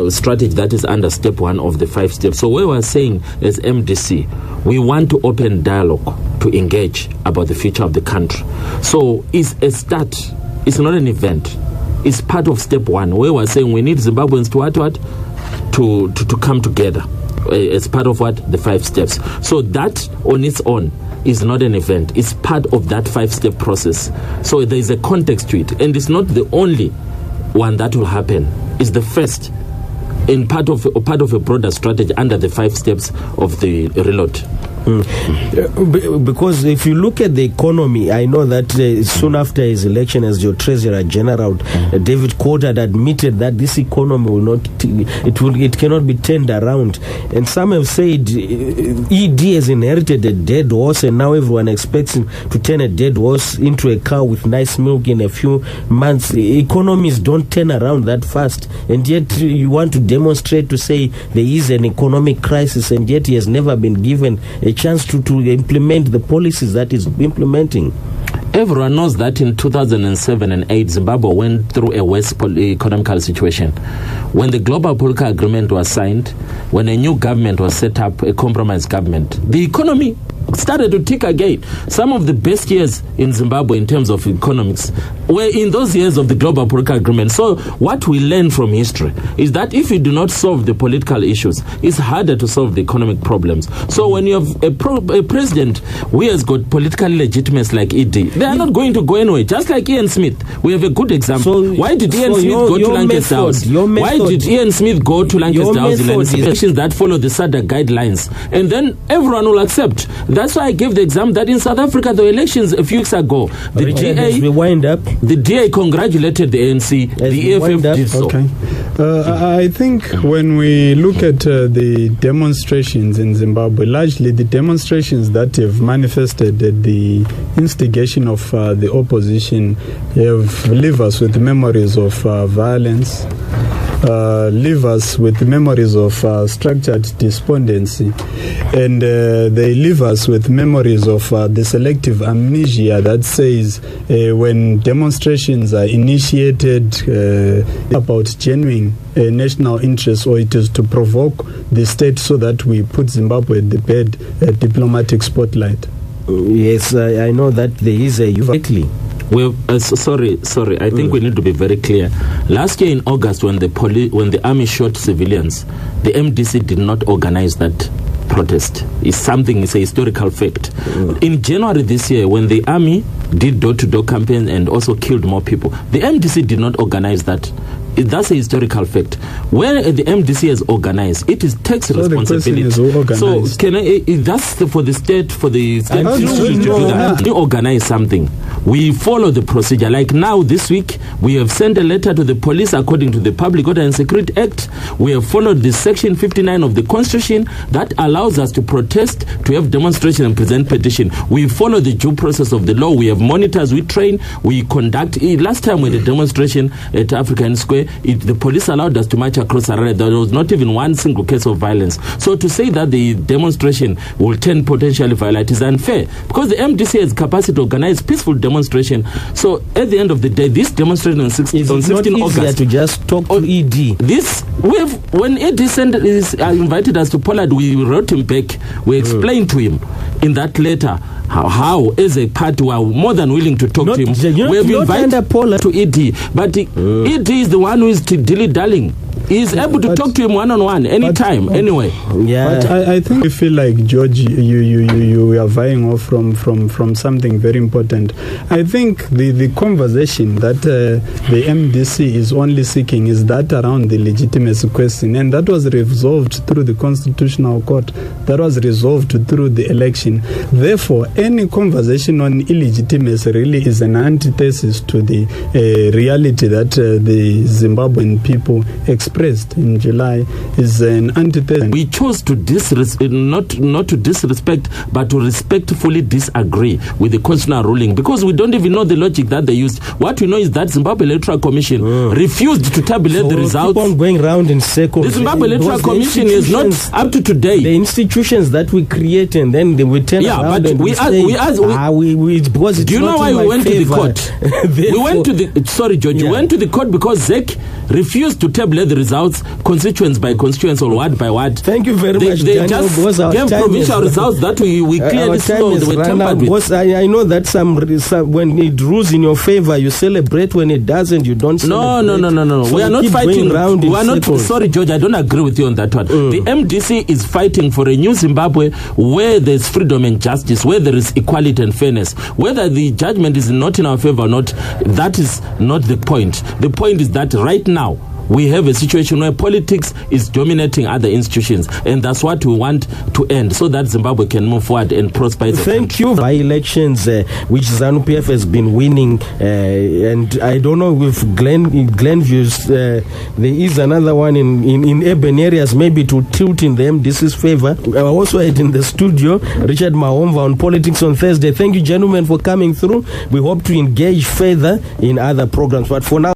strategy that is under step 1 of the 5 steps. So we were saying as MDC, we want to open dialogue to engage about the future of the country. So it's a start. It's not an event. It's part of step 1. We were saying we need Zimbabweans to come together as part of the 5 steps. So that on its own is not an event. It's part of that 5-step process. So there is a context to it, and it's not the only one that will happen. It's the first in part of a broader strategy under the 5 steps of the reload. Because if you look at the economy, I know that soon after his election as your Treasurer General, David Court had admitted that this economy will not, it cannot be turned around. And some have said ED has inherited a dead horse, and now everyone expects him to turn a dead horse into a cow with nice milk in a few months. Economies don't turn around that fast, and yet you want to demonstrate to say there is an economic crisis, and yet he has never been given a chance to implement the policies that is implementing. Everyone knows that in 2007 and 2008, Zimbabwe went through a worse economical situation. When the Global Political Agreement was signed, when a new government was set up, a compromise government, the economy started to tick again. Some of the best years in Zimbabwe in terms of economics were in those years of the Global Political Agreement. So what we learn from history is that if you do not solve the political issues, it's harder to solve the economic problems. So when you have a president who has got political legitimacy like ED, they are not going to go anywhere. Just like Ian Smith, we have a good example. So, why did Ian Smith go to Lancaster House? Why did Ian Smith go to Lancaster House in elections that follow the SADC guidelines? And then everyone will accept. That's why I gave the example that in South Africa, the elections a few weeks ago, the DA congratulated the ANC, the EFF did so. Okay. I think when we look at the demonstrations in Zimbabwe, largely the demonstrations that have manifested at the instigation of the opposition have leave us with memories of violence, leave us with memories of structured despondency, and they leave us with memories of the selective amnesia that says when demonstrations are initiated about genuine national interest, or it is to provoke the state so that we put Zimbabwe at the bad diplomatic spotlight. Yes, I know that there is a Well, sorry. I think we need to be very clear. Last year in August, when the army shot civilians, the MDC did not organize that protest. It's a historical fact. In January this year, when the army did door-to-door campaign and also killed more people, the MDC did not organize that. That's a historical fact. Where the MDC has organized, it takes responsibility. So that's for the state, to do that. We organize something. We follow the procedure. Like now, this week, we have sent a letter to the police according to the Public Order and Security Act. We have followed the Section 59 of the Constitution that allows us to protest, to have demonstration and present petition. We follow the due process of the law. We have monitors, we train, we conduct. Last time we had a demonstration at African Square, the police allowed us to march across Harare. There was not even one single case of violence. So to say that the demonstration will turn potentially violent is unfair, because the MDC has capacity to organize peaceful demonstration. So at the end of the day, this demonstration on 16 August to just talk to ED. When ED invited us to Poland, we wrote him back. We explained to him in that letter how as a party we are more than willing to talk to him. We have invited Poland to ED, but ED is the one who is dilly-dallying. He's able to talk to him one-on-one anytime, anyway. Yeah. But I think I feel like, George, you are vying off from something very important. I think the conversation that the MDC is only seeking is that around the legitimacy question, and that was resolved through the Constitutional Court. That was resolved through the election. Therefore, any conversation on illegitimacy really is an antithesis to the reality that the Zimbabwean people expressed in July is an antithesis. We chose to not to disrespect, but to respectfully disagree with the constitutional ruling, because we don't even know the logic that they used. What we know is that Zimbabwe Electoral Commission refused to tabulate the results. Keep on going round in circles. The Zimbabwe Electoral Commission is not up to today. The institutions that we create, and then we turn around and we say, because it's do you know why we went to the court? We went to the we went to the court because ZEC refuse to tabulate the results constituents by constituents or ward by ward. Thank you very much, They Daniel, just gave provincial results that we clearly saw they were tampered with. I know that some when it rules in your favor, you celebrate. When it doesn't, you don't celebrate. No. So we are not fighting. We are not. Sorry, George, I don't agree with you on that one. The MDC is fighting for a new Zimbabwe where there is freedom and justice, where there is equality and fairness. Whether the judgment is not in our favor or not, that is not the point. The point is that right now we have a situation where politics is dominating other institutions, and that's what we want to end, so that Zimbabwe can move forward and prosper. Thank you. By elections, which Zanu PF has been winning, and I don't know if Glenview's, there is another one in urban areas, maybe to tilt in the MDC's favor. I also had in the studio Richard Mahomva on Politics on Thursday. Thank you, gentlemen, for coming through. We hope to engage further in other programs, but for now,